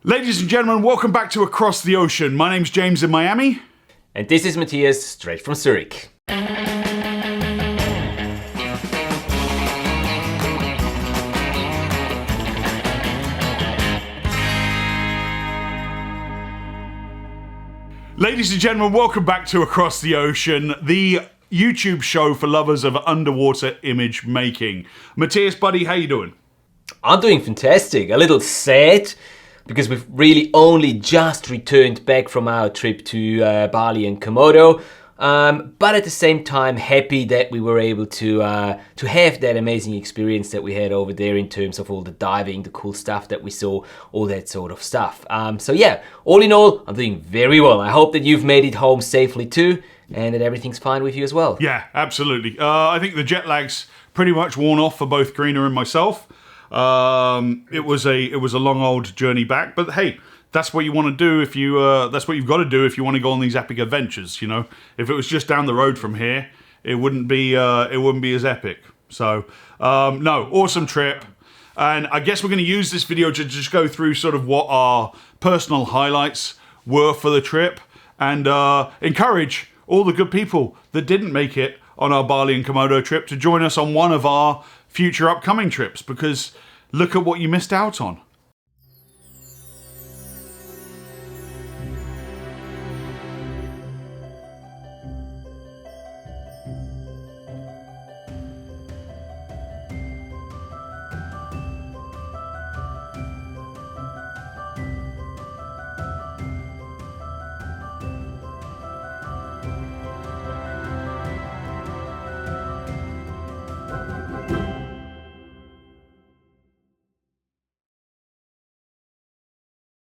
Ladies and gentlemen, welcome back to Across the Ocean. My name's James in Miami. And this is Matthias, straight from Zurich. Ladies and gentlemen, welcome back to Across the Ocean, the YouTube show for lovers of underwater image making. Matthias, buddy, how you doing? I'm doing fantastic. A little sad because we've really only just returned back from our trip to Bali and Komodo. But at the same time, happy that we were able to have that amazing experience that we had over there in terms of all the diving, the cool stuff that we saw, all that sort of stuff. So yeah, all in all, I'm doing very well. I hope that you've made it home safely too, and that everything's fine with you as well. Yeah, absolutely. I think the jet lag's pretty much worn off for both Karina and myself. It was a long old journey back, but hey, that's what you want to do if you that's what you've got to do if you want to go on these epic adventures. You know, if it was just down the road from here, it wouldn't be as epic. So no, awesome trip. And I guess we're going to use this video to just go through sort of what our personal highlights were for the trip, and encourage all the good people that didn't make it on our Bali and Komodo trip to join us on one of our future upcoming trips, because look at what you missed out on.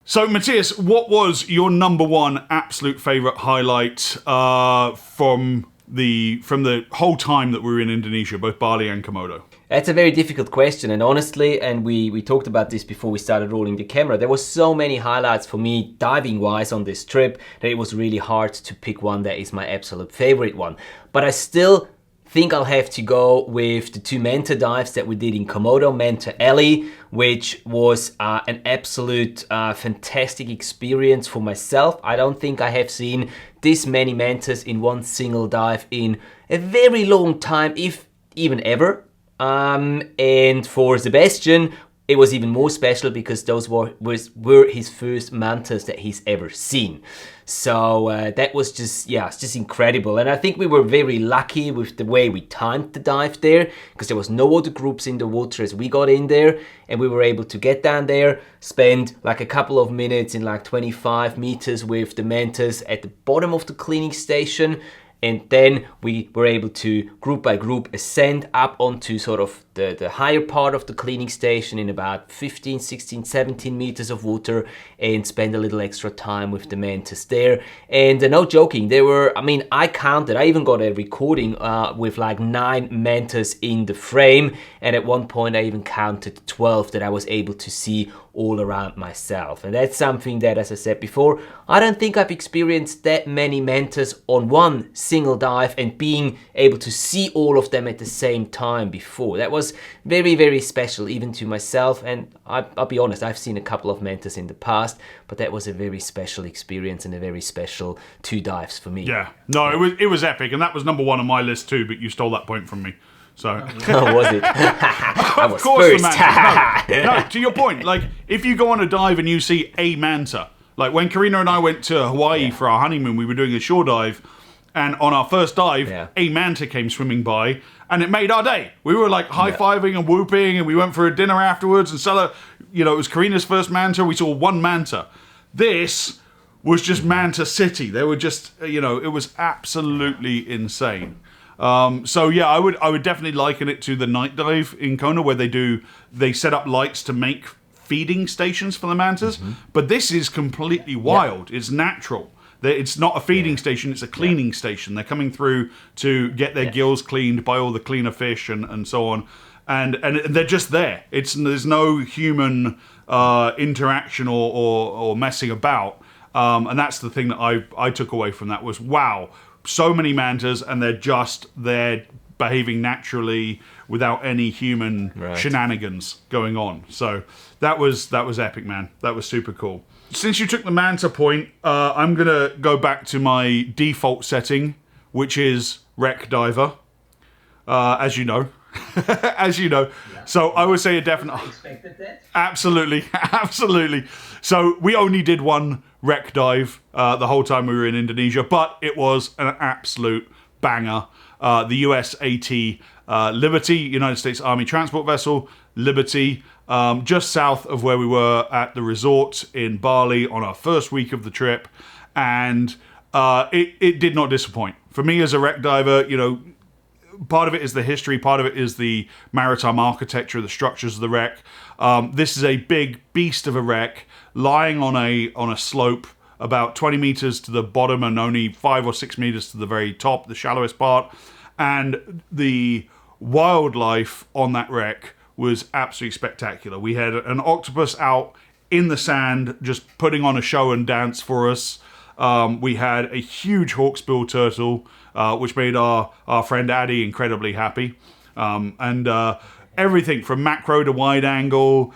So, Matthias, what was your number one absolute favourite highlight from the whole time that we were in Indonesia, both Bali and Komodo? That's a very difficult question, and honestly, and we talked about this before we started rolling the camera, there were so many highlights for me diving-wise on this trip that it was really hard to pick one that is my absolute favourite one. But I still think I'll have to go with the two Manta dives that we did in Komodo, Manta Alley, which was an absolute fantastic experience for myself. I don't think I have seen this many mantas in one single dive in a very long time, if even ever. And for Sebastian, it was even more special because those were his first mantas that he's ever seen. So that was just incredible. And I think we were very lucky with the way we timed the dive there, because there was no other groups in the water as we got in there, and we were able to get down there, spend like a couple of minutes in like 25 meters with the mantas at the bottom of the cleaning station. And then we were able to, group by group, ascend up onto sort of the higher part of the cleaning station in about 15, 16, 17 meters of water, and spend a little extra time with the mantas there. And no joking, there were, I counted, I even got a recording with like 9 mantas in the frame, and at one point I even counted 12 that I was able to see all around myself. And that's something that, as I said before, I don't think I've experienced that many mantas on one single dive and being able to see all of them at the same time before. That was very, very special even to myself, and I'll be honest, I've seen a couple of mantas in the past, but that was a very special experience and a very special 2 dives for me. Yeah, no, it was epic, and that was number one on my list too, but you stole that point from me. So oh, was it? I was of course first. The manta. No, to your point, like if you go on a dive and you see a manta, like when Karina and I went to Hawaii for our honeymoon, we were doing a shore dive, and on our first dive, a manta came swimming by, and it made our day. We were like high-fiving and whooping, and we went for a dinner afterwards, and it was Karina's first manta. We saw one manta. This was just Manta City. They were just, it was absolutely insane. So yeah, I would definitely liken it to the night dive in Kona, where they set up lights to make feeding stations for the mantas. Mm-hmm. But this is completely wild. Yeah. It's natural. It's not a feeding station, it's a cleaning station. They're coming through to get their gills cleaned by all the cleaner fish and so on. And they're just there. There's no human interaction or messing about. And that's the thing that I took away from that was, wow, so many mantas, and they're just there behaving naturally without any human shenanigans going on. So that was epic, man. That was super cool. Since you took the Manta point, I'm going to go back to my default setting, which is Wreck Diver, as you know. As you know. Yeah. So I would say a definite... I expected that. Absolutely. Absolutely. So we only did one wreck dive the whole time we were in Indonesia, but it was an absolute banger. The USAT Liberty, United States Army Transport Vessel, Liberty, just south of where we were at the resort in Bali on our first week of the trip. And it did not disappoint. For me as a wreck diver, part of it is the history, part of it is the maritime architecture, the structures of the wreck. This is a big beast of a wreck lying on a slope about 20 meters to the bottom and only 5 or 6 meters to the very top, the shallowest part. And the wildlife on that wreck was absolutely spectacular. We had an octopus out in the sand just putting on a show and dance for us. We had a huge hawksbill turtle, which made our friend Addy incredibly happy. And everything from macro to wide angle,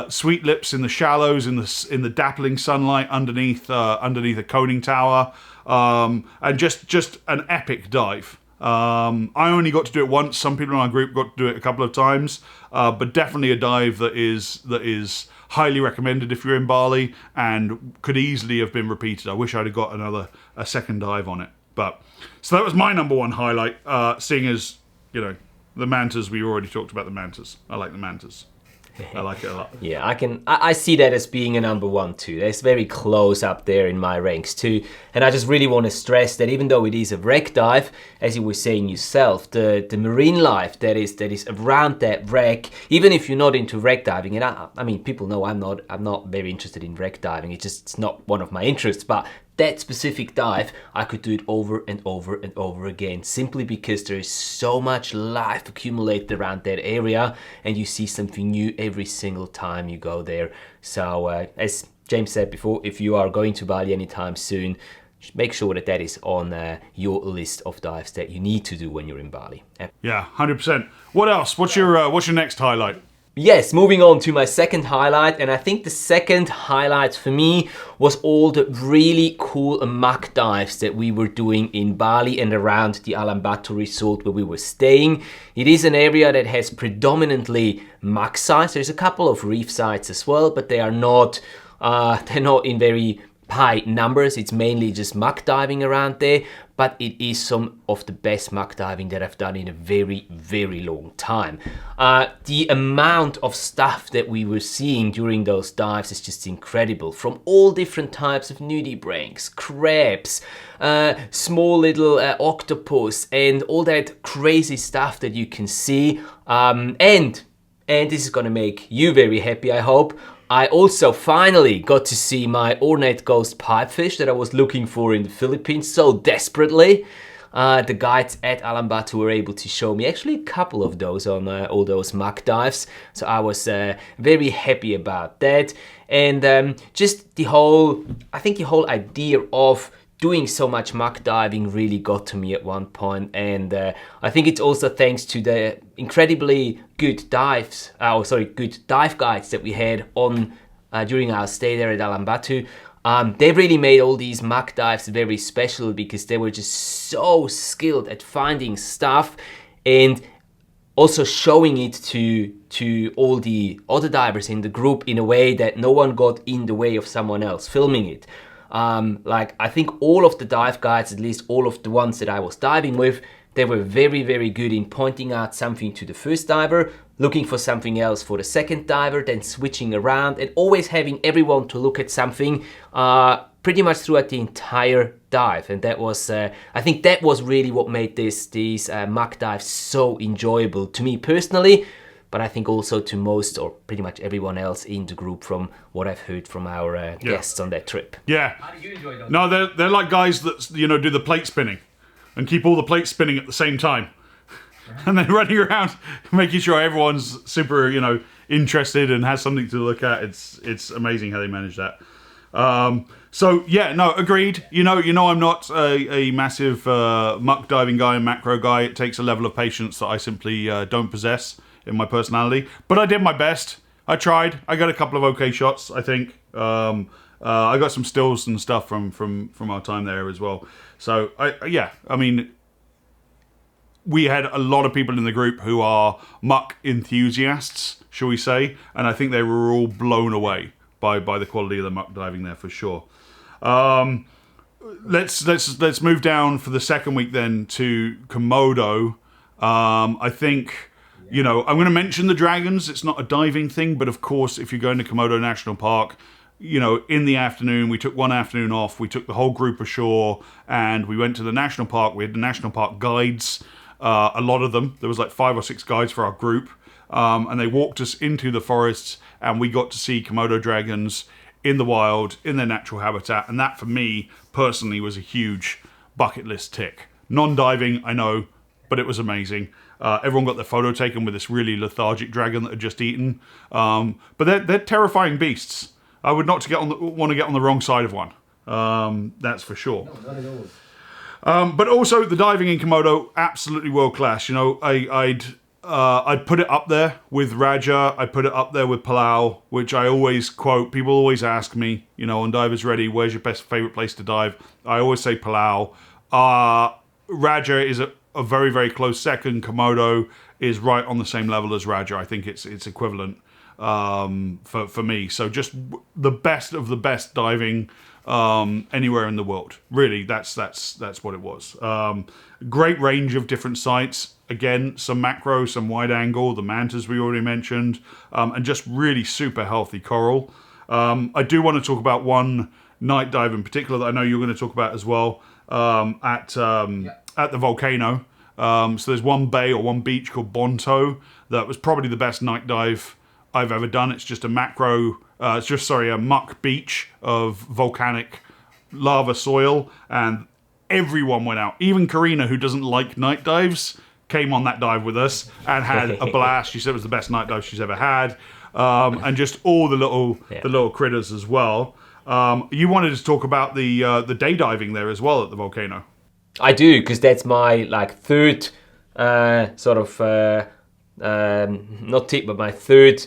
sweet lips in the shallows, in the dappling sunlight underneath a coning tower, and just an epic dive. I only got to do it once. Some people in our group got to do it a couple of times, but definitely a dive that is highly recommended if you're in Bali and could easily have been repeated. I wish I'd have got a second dive on it. But so that was my number one highlight, seeing as, the mantas, we already talked about the mantas. I like the mantas. I like it a lot. Yeah, I see that as being a number one too. That's very close up there in my ranks too. And I just really want to stress that even though it is a wreck dive, as you were saying yourself, the marine life that is around that wreck, even if you're not into wreck diving, and I mean people know I'm not very interested in wreck diving. It's not one of my interests, but that specific dive, I could do it over and over and over again, simply because there is so much life accumulated around that area and you see something new every single time you go there. So as James said before, if you are going to Bali anytime soon, make sure that is on your list of dives that you need to do when you're in Bali. Yeah, 100%. What else? What's your next highlight? Yes, moving on to my second highlight, and I think the second highlight for me was all the really cool muck dives that we were doing in Bali and around the Batu resort where we were staying. It is an area that has predominantly muck sites. There's a couple of reef sites as well, but they are not in very high numbers. It's mainly just muck diving around there, but it is some of the best muck diving that I've done in a very, very long time. The amount of stuff that we were seeing during those dives is just incredible. From all different types of nudibranchs, crabs, small little octopus, and all that crazy stuff that you can see. And this is gonna make you very happy, I hope. I also finally got to see my ornate ghost pipefish that I was looking for in the Philippines so desperately. The guides at Batu were able to show me actually a couple of those on all those muck dives. So I was very happy about that. And just the whole idea of doing so much muck diving really got to me at one point, and I think it's also thanks to the incredibly good good dive guides that we had on during our stay there at Batu. They really made all these muck dives very special because they were just so skilled at finding stuff and also showing it to all the other divers in the group in a way that no one got in the way of someone else filming it. I think all of the dive guides, at least all of the ones that I was diving with, they were very, very good in pointing out something to the first diver, looking for something else for the second diver, then switching around and always having everyone to look at something pretty much throughout the entire dive. And that was, I think that was really what made these muck dives so enjoyable to me personally, but I think also to most or pretty much everyone else in the group from what I've heard from our guests on that trip. Yeah. How did you enjoy those? No, they're like guys that, do the plate spinning and keep all the plates spinning at the same time. And then running around making sure everyone's super, interested and has something to look at. It's amazing how they manage that. So yeah, no, agreed. You know, I'm not a massive muck diving guy and macro guy. It takes a level of patience that I simply don't possess in my personality. But I did my best. I tried. I got a couple of okay shots, I think. I got some stills and stuff from our time there as well. So I mean, we had a lot of people in the group who are muck enthusiasts, shall we say, and I think they were all blown away by the quality of the muck diving there for sure. Let's move down for the second week then to Komodo. I think, I'm going to mention the dragons. It's not a diving thing, but of course, if you're going to Komodo National Park, in the afternoon, we took one afternoon off. We took the whole group ashore and we went to the national park. We had the national park guides, a lot of them. There was like 5 or 6 guides for our group. And they walked us into the forests and we got to see Komodo dragons in the wild, in their natural habitat, and that for me personally was a huge bucket list tick. Non-diving, I know, but it was amazing. Everyone got their photo taken with this really lethargic dragon that had just eaten. But they're terrifying beasts. I would not want to get on the wrong side of one. That's for sure. No, not at all. But also the diving in Komodo, absolutely world class. I'd put it up there with Raja. I put it up there with Palau, which I always quote. People always ask me, on Divers Ready, where's your favorite place to dive? I always say Palau. Raja is a very, very close second. Komodo is right on the same level as Raja. I think it's equivalent for me. So just the best of the best diving anywhere in the world. Really, that's what it was. Great range of different sites. Again, some macro, some wide angle, the Mantas we already mentioned, and just really super healthy coral. I do want to talk about one night dive in particular that I know you're going to talk about as well, at the Volcano. So there's one bay or one beach called Bonto that was probably the best night dive I've ever done. It's just a a muck beach of volcanic lava soil, and everyone went out. Even Karina, who doesn't like night dives, came on that dive with us and had a blast. She said it was the best night dive she's ever had, and just all the little critters as well. You wanted to talk about the day diving there as well at the volcano. I do, because that's my third not tip, but my third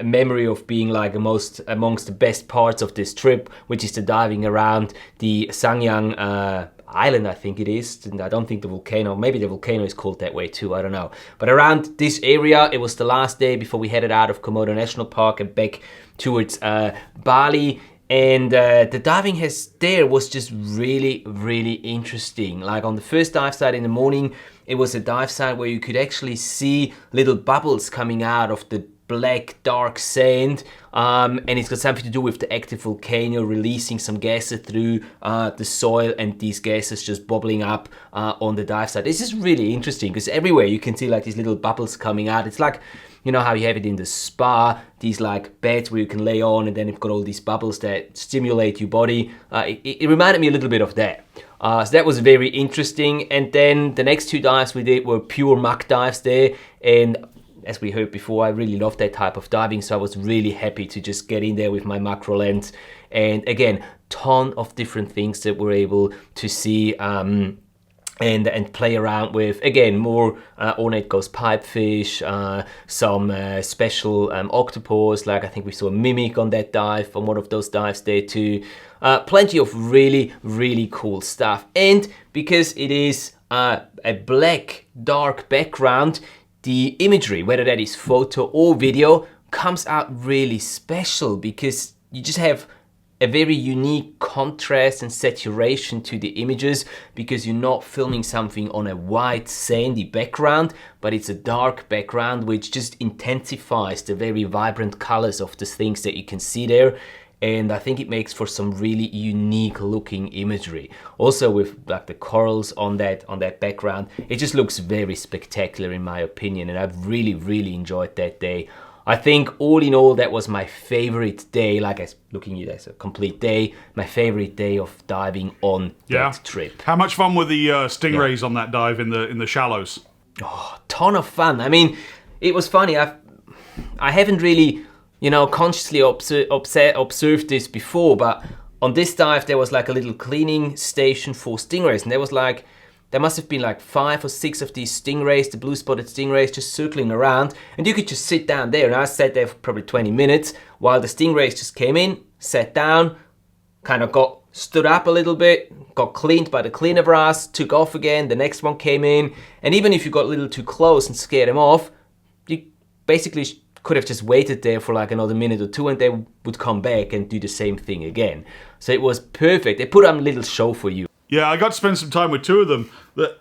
memory of being amongst the best parts of this trip, which is the diving around the Sangyang island, I think it is. And I don't think the volcano, maybe the volcano is called that way too, I don't know. But around this area, it was the last day before we headed out of Komodo National Park and back towards Bali. And the diving there was just really, really interesting. Like on the first dive site in the morning, it was a dive site where you could actually see little bubbles coming out of the black, dark sand. And it's got something to do with the active volcano releasing some gases through the soil, and these gases just bubbling up on the dive site. This is really interesting because everywhere you can see these little bubbles coming out. It's like, how you have it in the spa, these beds where you can lay on and then you've got all these bubbles that stimulate your body. It reminded me a little bit of that. So that was very interesting. And then the next 2 dives we did were pure muck dives there. And as we heard before, I really love that type of diving. So I was really happy to just get in there with my macro lens. And again, ton of different things that we're able to see and play around with. Again, more ornate ghost pipefish, some special octopus, I think we saw a mimic on that dive, on one of those dives there too. Plenty of really, really cool stuff. And because it is a black, dark background, the imagery, whether that is photo or video, comes out really special because you just have a very unique contrast and saturation to the images, because you're not filming something on a white sandy background, but it's a dark background which just intensifies the very vibrant colors of the things that you can see there. And I think it makes for some really unique looking imagery. Also with the corals on that background, it just looks very spectacular in my opinion, and I've really, really enjoyed that day. I think all in all, that was my favorite day, looking at it as a complete day, my favorite day of diving on that trip. How much fun were the stingrays on that dive in the shallows? Oh, ton of fun. I mean, it was funny. I haven't really consciously observed this before, but on this dive there was like a little cleaning station for stingrays, and there must have been like 5 or 6 of these stingrays, the blue spotted stingrays, just circling around, and you could just sit down there. And I sat there for probably 20 minutes while the stingrays just came in, sat down, kind of got stood up a little bit, got cleaned by the cleaner brass, took off again, the next one came in, and even if you got a little too close and scared them off, you basically could have just waited there for like another minute or two and they would come back and do the same thing again. So it was perfect. They put on a little show for you. Yeah, I got to spend some time with 2 of them that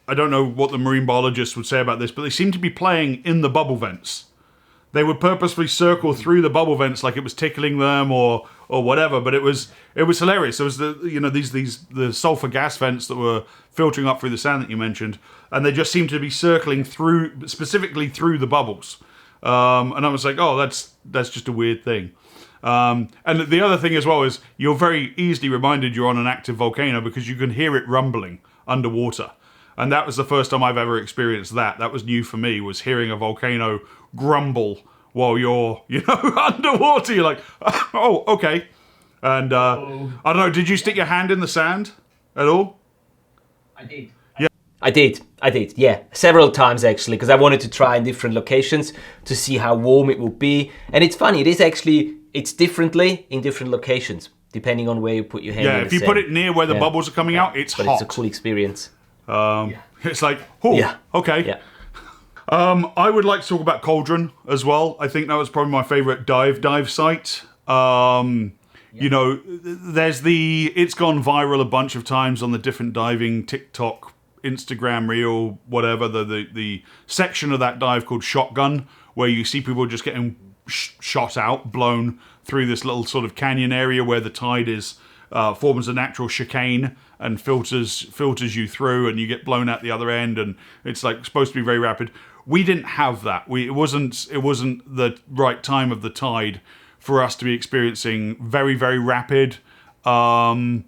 I don't know what the marine biologists would say about this, but they seem to be playing in the bubble vents. They would purposefully circle through the bubble vents like it was tickling them or whatever, but it was hilarious. There was the sulfur gas vents that were filtering up through the sand that you mentioned, and they just seemed to be circling through, specifically through the bubbles. And I was like, oh, that's just a weird thing. And the other thing as well is you're very easily reminded you're on an active volcano because you can hear it rumbling underwater. And that was the first time I've ever experienced that. That was new for me, was hearing a volcano grumble while you're, underwater. You're like, oh, okay. And I don't know, did you stick your hand in the sand at all? I did. Yeah. I did, yeah. Several times actually, because I wanted to try in different locations to see how warm it would be. And it's funny, it's differently in different locations, depending on where you put your hand in the if you sand. put it near where the bubbles are coming out, it's hot. It's a cool experience. It's like, oh, okay. Yeah. I would like to talk about Cauldron as well. I think that was probably my favorite dive site. It's gone viral a bunch of times on the different diving TikTok, Instagram reel, whatever, the section of that dive called Shotgun, where you see people just getting shot out, blown through this little sort of canyon area where the tide is forms a natural chicane and filters you through, and you get blown out the other end, and it's like supposed to be very rapid. We didn't have that. It wasn't the right time of the tide for us to be experiencing very, very rapid currents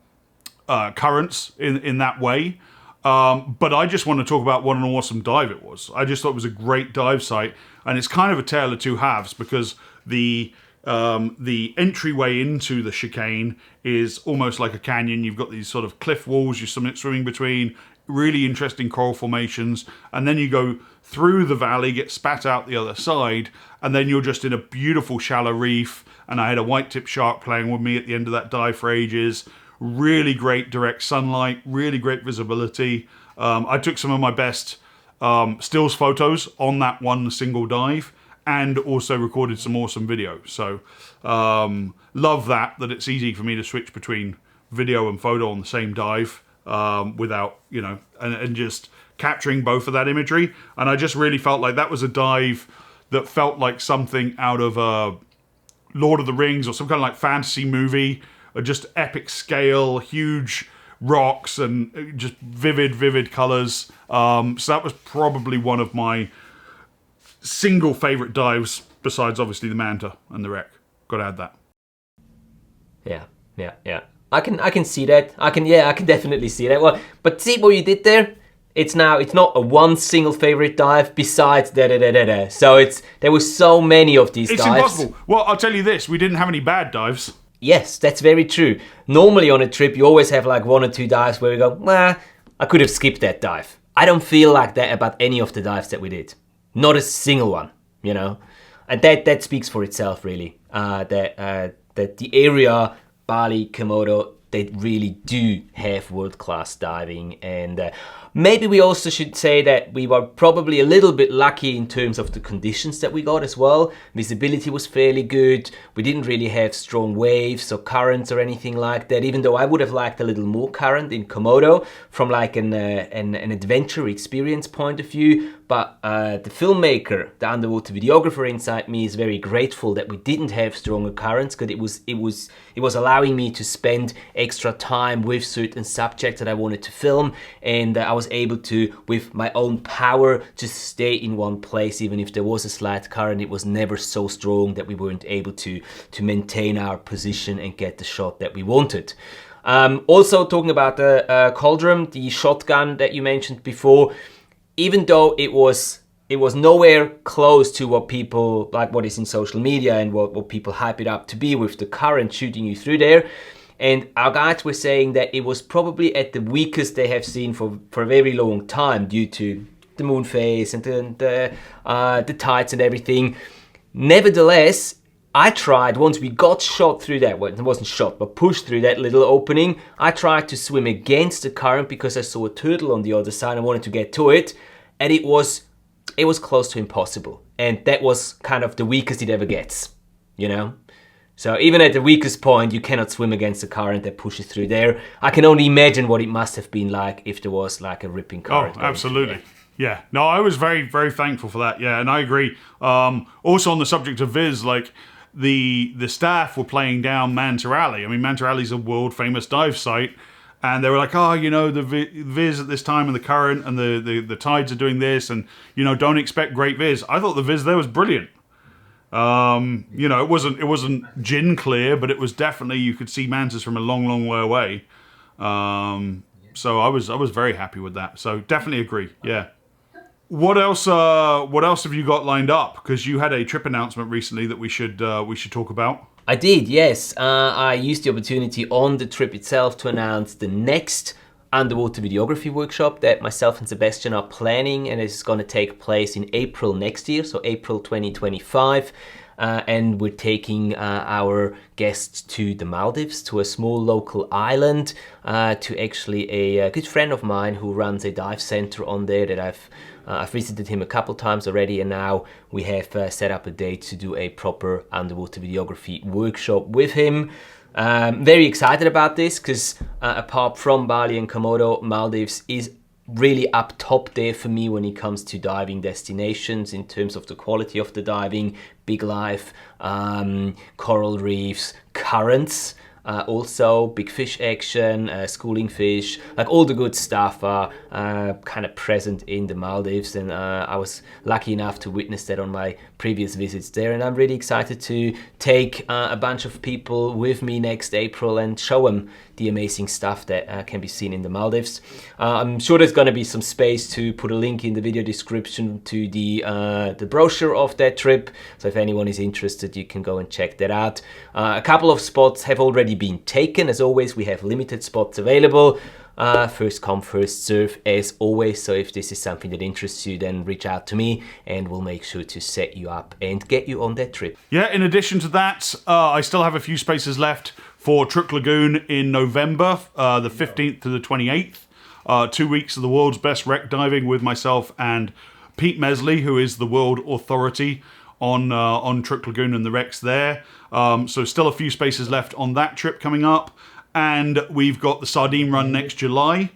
in that way. But I just want to talk about what an awesome dive it was. I just thought it was a great dive site, and it's kind of a tale of two halves because the entryway into the chicane is almost like a canyon. You've got these sort of cliff walls you're swimming between, really interesting coral formations, and then you go through the valley, get spat out the other side, and then you're just in a beautiful shallow reef. And I had a white-tip shark playing with me at the end of that dive for ages. Really great direct sunlight, really great visibility. I took some of my best stills photos on that one single dive, and also recorded some awesome video. So love that it's easy for me to switch between video and photo on the same dive without, and just capturing both of that imagery. And I just really felt like that was a dive that felt like something out of Lord of the Rings or some kind of like fantasy movie, just epic scale, huge rocks and just vivid colors. So that was probably one of my single favorite dives, besides obviously the Manta and the wreck. Got to add that. Yeah. I can see that. I can definitely see that. Well, but see what you did there? It's not a one single favorite dive besides da. So there were so many of these dives. It's impossible. Well, I'll tell you this, we didn't have any bad dives. Yes, that's very true. Normally on a trip you always have like 1 or 2 dives where we go, I could have skipped that dive. I don't feel like that about any of the dives that we did. Not a single one, And that speaks for itself really. That the area, Bali, Komodo, they really do have world-class diving, and maybe we also should say that we were probably a little bit lucky in terms of the conditions that we got as well. Visibility was fairly good. We didn't really have strong waves or currents or anything like that, even though I would have liked a little more current in Komodo from like an adventure experience point of view. But the filmmaker, the underwater videographer inside me is very grateful that we didn't have stronger currents, because it was allowing me to spend extra time with certain subjects that I wanted to film, and I was able to, with my own power, just stay in one place. Even if there was a slight current, it was never so strong that we weren't able to maintain our position and get the shot that we wanted. Also talking about the Cauldron, the shotgun that you mentioned before, even though it was it was nowhere close to what people, like what is in social media and what people hype it up to be with the current shooting you through there. And our guides were saying that it was probably at the weakest they have seen for a very long time due to the moon phase and the tides and everything. Nevertheless, I tried, once we got shot through that, well, it wasn't shot, but pushed through that little opening, I tried to swim against the current because I saw a turtle on the other side and wanted to get to it, and it was close to impossible. And that was kind of the weakest it ever gets, you know? So even at the weakest point, you cannot swim against the current that pushes through there. I can only imagine what it must have been like if there was like a ripping current. Oh, absolutely. Yeah. No, I was very, very thankful for that. Yeah, and I agree. Also on the subject of Viz, like the staff were playing down Manta Alley. I mean, Manta Alley's a world famous dive site. And they were like, oh, you know, the Viz at this time and the current and the tides are doing this and, you know, don't expect great Viz. I thought the Viz there was brilliant. You know, it wasn't gin clear, but it was definitely, you could see mantas from a long, long way away. So I was very happy with that. So definitely agree. Yeah. What else have you got lined up? Because you had a trip announcement recently that we should talk about. I did, yes. I used the opportunity on the trip itself to announce the next underwater videography workshop that myself and Sebastian are planning, and it's going to take place in April next year, so April 2025. And we're taking our guests to the Maldives, to a small local island, to actually a good friend of mine who runs a dive center on there that I've visited him a couple times already, and now we have set up a date to do a proper underwater videography workshop with him. Very excited about this because apart from Bali and Komodo, Maldives is really up top there for me when it comes to diving destinations in terms of the quality of the diving, big life, coral reefs, currents, also big fish action, schooling fish, like all the good stuff are kind of present in the Maldives, and I was lucky enough to witness that on my previous visits there, and I'm really excited to take a bunch of people with me next April and show them the amazing stuff that can be seen in the Maldives. I'm sure there's going to be some space to put a link in the video description to the brochure of that trip, so if anyone is interested you can go and check that out. A couple of spots have already been taken. As always, we have limited spots available. First come, first serve as always, so if this is something that interests you, then reach out to me and we'll make sure to set you up and get you on that trip. Yeah, in addition to that, I still have a few spaces left for Truk Lagoon in November, the 15th to the 28th. 2 weeks of the world's best wreck diving with myself and Pete Mesley, who is the world authority on Truk Lagoon and the wrecks there. So still a few spaces left on that trip coming up. And we've got the Sardine Run next July,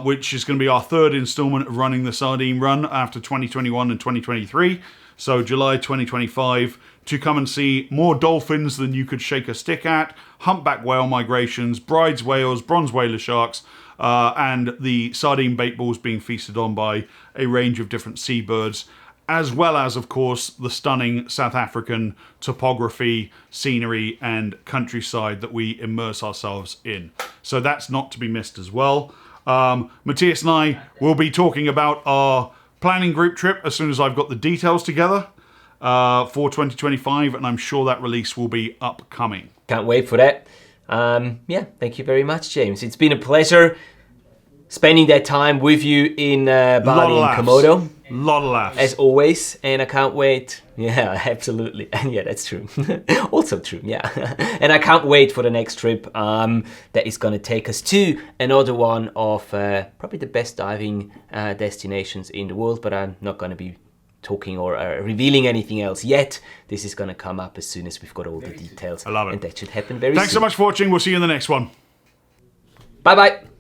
which is going to be our third installment of running the Sardine Run after 2021 and 2023. So July 2025, to come and see more dolphins than you could shake a stick at, humpback whale migrations, bride's whales, bronze whaler sharks, and the sardine bait balls being feasted on by a range of different seabirds, as well as, of course, the stunning South African topography, scenery, and countryside that we immerse ourselves in. So that's not to be missed as well. Matthias and I will be talking about our planning group trip as soon as I've got the details together for 2025, and I'm sure that release will be upcoming. Can't wait for that. Yeah, thank you very much, James. It's been a pleasure spending that time with you in Bali and Komodo. Lot of laughs. As always, and I can't wait. Yeah, absolutely. And yeah, that's true. Also true, yeah. And I can't wait for the next trip that is going to take us to another one of probably the best diving destinations in the world, but I'm not going to be talking or revealing anything else yet. This is going to come up as soon as we've got all the details. I love it. And that should happen very soon. Thanks so much for watching. We'll see you in the next one. Bye-bye.